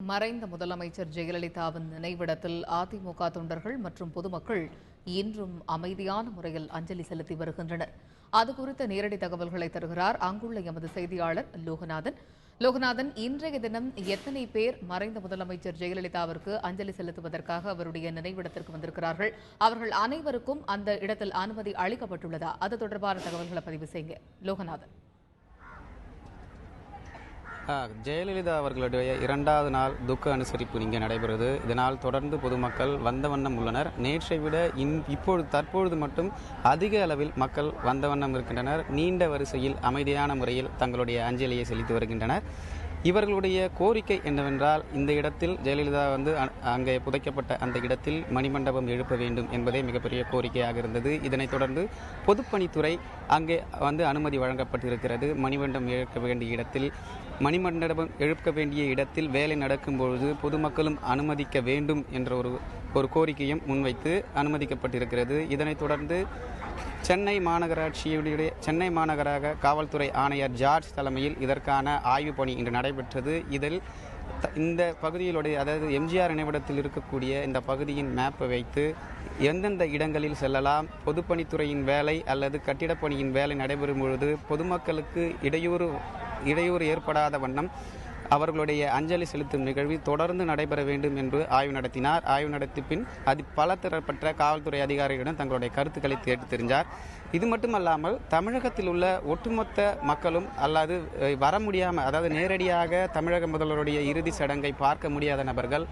மறைந்த முதலமைச்சர் ஜெயலலிதாவின் நினைவிடத்தில் அதிமுக தொண்டர்கள் மற்றும் பொதுமக்கள் இன்றும் அமைதியான முறையில் அஞ்சலி செலுத்தி வருகின்றனர். அது குறித்த நேரடி தகவல்களை தருகிறார் அங்குள்ள எமது செய்தியாளர் லோகநாதன். லோகநாதன், இன்றைய தினம் எத்தனை பேர் மறைந்த முதலமைச்சர் ஜெயலலிதாவிற்கு அஞ்சலி செலுத்துவதற்காக அவருடைய நினைவிடத்திற்கு வந்திருக்கிறார்கள்? அவர்கள் அனைவருக்கும் அந்த இடத்தில் அனுமதி அளிக்கப்பட்டுள்ளதா? அது தொடர்பான தகவல்களை பதிவு செய்யுங்க லோகநாதன். ஜெயலலிதா அவர்களுடைய 2வது நாள் துக்க அனுசரிப்பு இங்கே நடைபெறுது. இதனால் தொடர்ந்து பொதுமக்கள் வந்த வண்ணம் உள்ளனர். நேற்றை விட தற்பொழுது மட்டும் அதிக அளவில் மக்கள் வந்த வண்ணம் இருக்கின்றனர். நீண்ட வரிசையில் அமைதியான முறையில் தங்களுடைய அஞ்சலியை செலுத்தி வருகின்றனர். இவர்களுடைய கோரிக்கை என்னவென்றால், இந்த இடத்தில் ஜெயலலிதா அங்கே புதைக்கப்பட்ட அந்த இடத்தில் மணிமண்டபம் எழுப்ப வேண்டும் என்பதே மிகப்பெரிய கோரிக்கையாக இருந்தது. இதனைத் தொடர்ந்து பொதுப்பணித்துறை அங்கே அனுமதி வழங்கப்பட்டிருக்கிறது. மணிமண்டபம் எழுக்க வேண்டிய இடத்தில் எழுப்ப வேண்டிய இடத்தில் வேலை நடக்கும்பொழுது பொதுமக்களும் அனுமதிக்க வேண்டும் என்ற ஒரு கோரிக்கையும் முன்வைத்து அனுமதிக்கப்பட்டிருக்கிறது. இதனைத் தொடர்ந்து சென்னை மாநகராக காவல்துறை ஆணையர் ஜார்ஜ் தலைமையில் இதற்கான ஆய்வுப் பணி இன்று நடைபெற்றது. இதில் இந்த பகுதியிலுடைய, அதாவது எம்ஜிஆர் நினைவிடத்தில் இருக்கக்கூடிய இந்த பகுதியின் மேப்பை வைத்து எந்தெந்த இடங்களில் செல்லலாம், பொதுப்பணித்துறையின் வேலை அல்லது கட்டிடப் பணியின் வேலை நடைபெறும் பொழுது பொதுமக்களுக்கு இடையூறு ஏற்படாத வண்ணம் அவர்களுடைய அஞ்சலி செலுத்தும் நிகழ்வு தொடர்ந்து நடைபெற வேண்டும் என்று ஆய்வு நடத்தினார். ஆய்வு நடத்திய பின் பல தரப்பட்ட காவல்துறை அதிகாரிகளிடம் தங்களுடைய கருத்துக்களை கேட்டு தெரிஞ்சார். இது மட்டுமல்லாமல் தமிழகத்தில் உள்ள ஒட்டுமொத்த மக்களும் அல்லது வர முடியாமல், அதாவது நேரடியாக தமிழக முதல்வருடைய இறுதி சடங்கை பார்க்க முடியாத நபர்கள்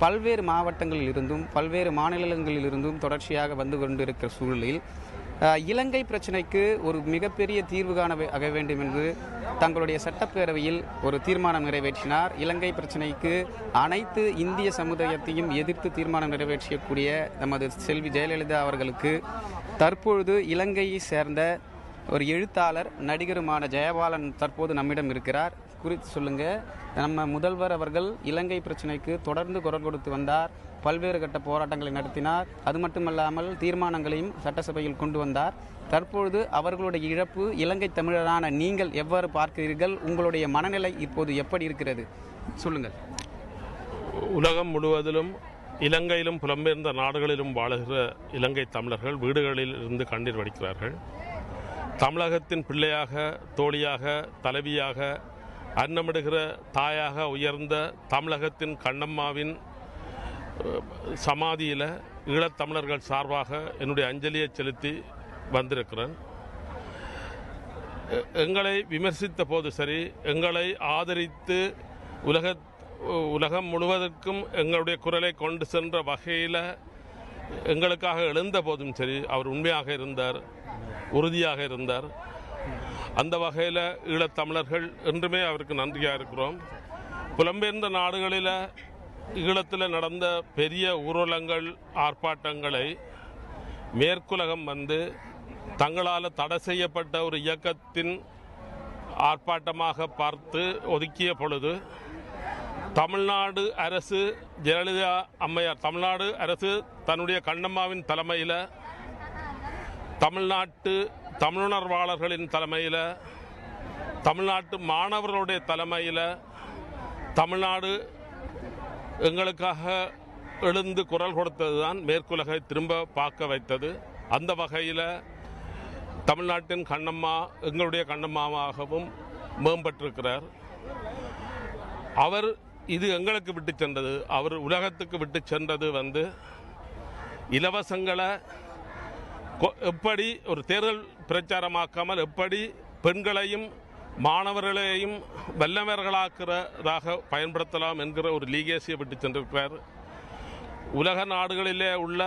பல்வேறு மாவட்டங்களில் இருந்தும் பல்வேறு மாநிலங்களில் இருந்தும் தொடர்ச்சியாக வந்து கொண்டிருக்கிற சூழலில் இலங்கை பிரச்சினைக்கு ஒரு மிகப்பெரிய தீர்வு காண வேண்டும் என்று தங்களுடைய சட்டப்பேரவையில் ஒரு தீர்மானம் நிறைவேற்றினார். இலங்கை பிரச்சினைக்கு அனைத்து இந்திய சமுதாயத்தையும் எதிர்த்து தீர்மானம் நிறைவேற்றக்கூடிய நமது செல்வி ஜெயலலிதா அவர்களுக்கு தற்பொழுது இலங்கையை சேர்ந்த ஒரு எழுத்தாளர் நடிகருமான ஜெயபாலன் தற்போது நம்மிடம் இருக்கிறார். குறித்து சொல்லுங்க. நம்ம முதல்வர் அவர்கள் இலங்கை பிரச்சினைக்கு தொடர்ந்து குரல் கொடுத்து வந்தார். பல்வேறு கட்ட போராட்டங்களை நடத்தினார். அது மட்டுமல்லாமல் தீர்மானங்களையும் சட்டசபையில் கொண்டு வந்தார். தற்பொழுது அவர்களுடைய இழப்பு இலங்கை தமிழரான நீங்கள் எவ்வாறு பார்க்கிறீர்கள்? உங்களுடைய மனநிலை இப்போது எப்படி இருக்கிறது? சொல்லுங்கள். உலகம் முழுவதிலும், இலங்கையிலும் புலம்பெயர்ந்த நாடுகளிலும் வாழுகிற இலங்கை தமிழர்கள் வீடுகளில் இருந்து கண்ணீர் வடிக்கிறார்கள். தமிழகத்தின் பிள்ளையாக, தோழியாக, தலைவியாக, அன்னமிடுகிற தாயாக உயர்ந்த தமிழகத்தின் கண்ணம்மாவின் சமாதியில் ஈழத்தமிழர்கள் சார்பாக என்னுடைய அஞ்சலியை செலுத்தி வந்திருக்கிறேன். எங்களை விமர்சித்த போது சரி, எங்களை ஆதரித்து உலகம் முழுவதற்கும் எங்களுடைய குரலை கொண்டு சென்ற வகையில் எங்களுக்காக எழுந்த போதும் சரி, அவர் உண்மையாக இருந்தார், உறுதியாக இருந்தார். அந்த வகையில் ஈழத்தமிழர்கள் என்றுமே அவருக்கு நன்றியாக இருக்கிறோம். புலம்பெயர்ந்த நாடுகளில் ஈழத்தில் நடந்த பெரிய ஊர்வலங்கள், ஆர்ப்பாட்டங்களை மேற்குலகம் தங்களால் தடை செய்யப்பட்ட ஒரு இயக்கத்தின் ஆர்ப்பாட்டமாக பார்த்து ஒதுக்கிய பொழுது தமிழ்நாடு அரசு, ஜெயலலிதா அம்மையார், தமிழ்நாடு அரசு தன்னுடைய கண்ணம்மாவின் தலைமையில், தமிழுணர்வாளர்களின் தலைமையில், தமிழ்நாட்டு மாணவர்களுடைய தலைமையில் தமிழ்நாடு எங்களுக்காக எழுந்து குரல் கொடுத்தது தான் மேற்குலகை திரும்ப பார்க்க வைத்தது. அந்த வகையில் தமிழ்நாட்டின் கண்ணம்மா எங்களுடைய கண்ணம்மாவாகவும் மேம்பட்டிருக்கிறார். அவர் இது எங்களுக்கு விட்டு சென்றது, அவர் உலகத்துக்கு விட்டு சென்றது இலவசங்களை எப்படி ஒரு தேர்தல் பிரச்சாரமாக்காமல் எப்படி பெண்களையும் மாணவர்களையும் வல்லவர்களாக்குறதாக பயன்படுத்தலாம் என்கிற ஒரு லீகேசியை விட்டு சென்றிருக்கிறார். உலக நாடுகளிலே உள்ள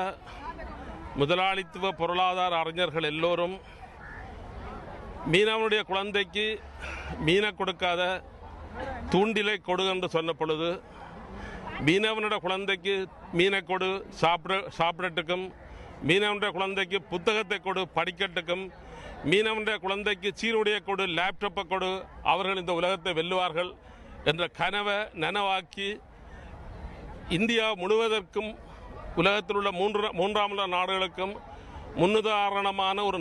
முதலாளித்துவ பொருளாதார அறிஞர்கள் எல்லோரும் மீனவனுடைய குழந்தைக்கு மீனை கொடுக்காத தூண்டிலை கொடு என்று சொன்ன பொழுது, மீனவனுடைய குழந்தைக்கு மீனை கொடு சாப்பிடட்டுக்கும், மீனவனுடைய குழந்தைக்கு புத்தகத்தை கொடு படிக்கட்டுக்கும், மீனவனுடைய குழந்தைக்கு சீருடைய கொடு, லேப்டாப்பை கொடு, அவர்கள் இந்த உலகத்தை வெல்லுவார்கள் என்ற கனவை நனவாக்கி இந்தியா முழுவதற்கும் உலகத்தில் உள்ள மூன்றாம் உலக நாடுகளுக்கும் முன்னுதாரணமான ஒரு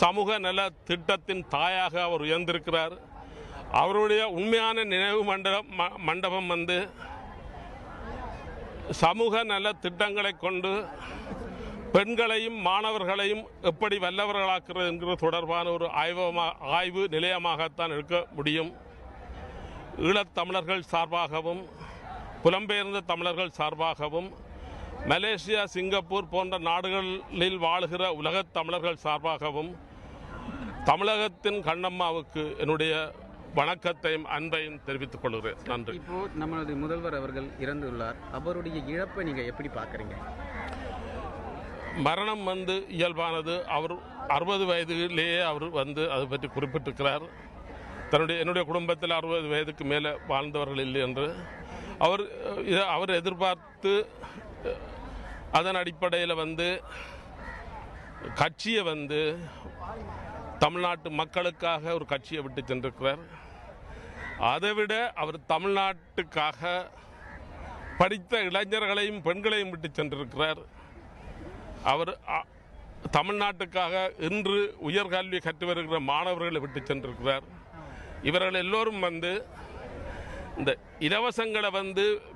சமூக நல திட்டத்தின் தாயாக அவர் உயர்ந்திருக்கிறார். அவருடைய உண்மையான நினைவு மண்டபம் சமூக நல திட்டங்களை கொண்டு பெண்களையும் மாணவர்களையும் எப்படி வல்லவர்களாக்குறது என்கிற தொடர்பான ஒரு ஆய்வு நிலையமாகத்தான் இருக்க முடியும். ஈழத்தமிழர்கள் சார்பாகவும் புலம்பெயர்ந்த தமிழர்கள் சார்பாகவும் மலேசியா, சிங்கப்பூர் போன்ற நாடுகளில் வாழுகிற உலகத் தமிழர்கள் சார்பாகவும் தமிழகத்தின் கண்ணம்மாவுக்கு என்னுடைய வணக்கத்தையும் அன்பையும் தெரிவித்துக் கொள்கிறேன். நன்றி. இப்போ நமது முதல்வர் அவர்கள் இறந்துள்ளார். அவருடைய இழப்பை நீங்க எப்படி பார்க்குறீங்க? மரணம் இயல்பானது. அவர் 60 வயதிலேயே அவர் அதை பற்றி குறிப்பிட்டிருக்கிறார். என்னுடைய குடும்பத்தில் 60 வயதுக்கு மேலே வாழ்ந்தவர்கள் இல்லை என்று அவர் எதிர்பார்த்து அதன் அடிப்படையில் கட்சியை தமிழ்நாட்டு மக்களுக்காக ஒரு கட்சியை விட்டு சென்றிருக்கிறார். அதைவிட அவர் தமிழ்நாட்டுக்காக படித்த இளைஞர்களையும் பெண்களையும் விட்டு சென்றிருக்கிறார். அவர் தமிழ்நாட்டுக்காக இன்று உயர்கல்வி கற்று வருகிற மாணவர்களை விட்டு சென்றிருக்கிறார். இவர்கள் எல்லோரும் இந்த இலவசங்களை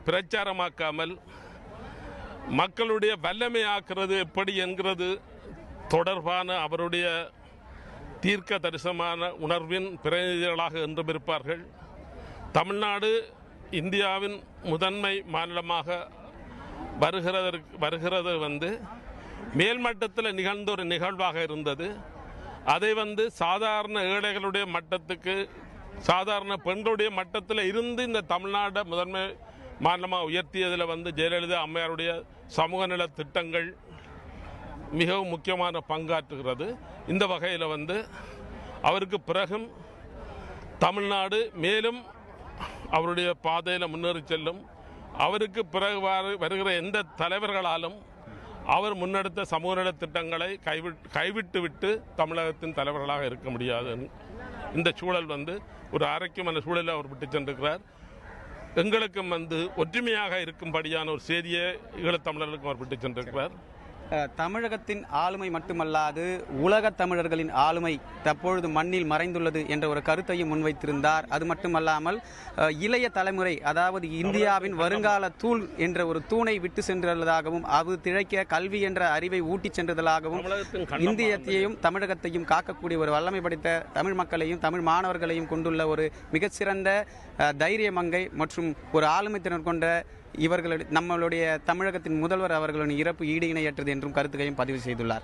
பிரச்சாரமாக்காமல் மக்களுடைய வல்லமையாக்குறது எப்படி என்கிறது தொடர்பான அவருடைய தீர்க்க தரிசனமான உணர்வின் பிரதிநிதிகளாக என்றும் இருப்பார்கள். தமிழ்நாடு இந்தியாவின் முதன்மை மாநிலமாக வருகிறது மேல்மட்டத்தில் நிகழ்ந்த ஒரு நிகழ்வாக இருந்தது. அதை சாதாரண ஏழைகளுடைய மட்டத்துக்கு, சாதாரண பெண்களுடைய மட்டத்தில் இருந்து இந்த தமிழ்நாடு முதன்மை மாநிலமாக உயர்த்தியதில் ஜெயலலிதா அம்மையாருடைய சமூக நல திட்டங்கள் மிகவும் முக்கியமான பங்காற்றுகிறது. இந்த வகையில் அவருக்கு பிறகும் தமிழ்நாடு மேலும் அவருடைய பாதையில் முன்னேறி செல்லும். அவருக்கு பிறகு வருகிற எந்த தலைவர்களாலும் அவர் முன்னெடுத்த சமூக நல திட்டங்களை கைவிட்டு விட்டு தமிழகத்தின் தலைவர்களாக இருக்க முடியாது. இந்த சூழல் ஒரு ஆரோக்கியமான சூழலை அவர் விட்டு சென்றிருக்கிறார். எங்களுக்கும் ஒற்றுமையாக இருக்கும்படியான ஒரு செய்தியை ஈழத்தமிழர்களுக்கும் அவர் விட்டு சென்றிருக்கிறார். தமிழகத்தின் ஆளுமை மட்டுமல்லாது உலக தமிழர்களின் ஆளுமை தற்பொழுது மண்ணில் மறைந்துள்ளது என்ற ஒரு கருத்தையும் முன்வைத்திருந்தார். அது மட்டுமல்லாமல் இளைய தலைமுறை, அதாவது இந்தியாவின் வருங்கால தூள் என்ற ஒரு தூணை விட்டு சென்றுள்ளதாகவும் அது திளைக்க கல்வி என்ற அறிவை ஊட்டிச் சென்றதாகவும் இந்தியத்தையும் தமிழகத்தையும் காக்கக்கூடிய ஒரு வல்லமை படைத்த தமிழ் மக்களையும் தமிழ் மாணவர்களையும் கொண்டுள்ள ஒரு மிகச்சிறந்த தைரிய மங்கை மற்றும் ஒரு ஆளுமைத்திறன் கொண்ட நம்மளுடைய தமிழகத்தின் முதல்வர் அவர்களின் இறப்பு ஈடு இணையற்றது என்றும் கருத்துக்கையும் பதிவு செய்துள்ளார்.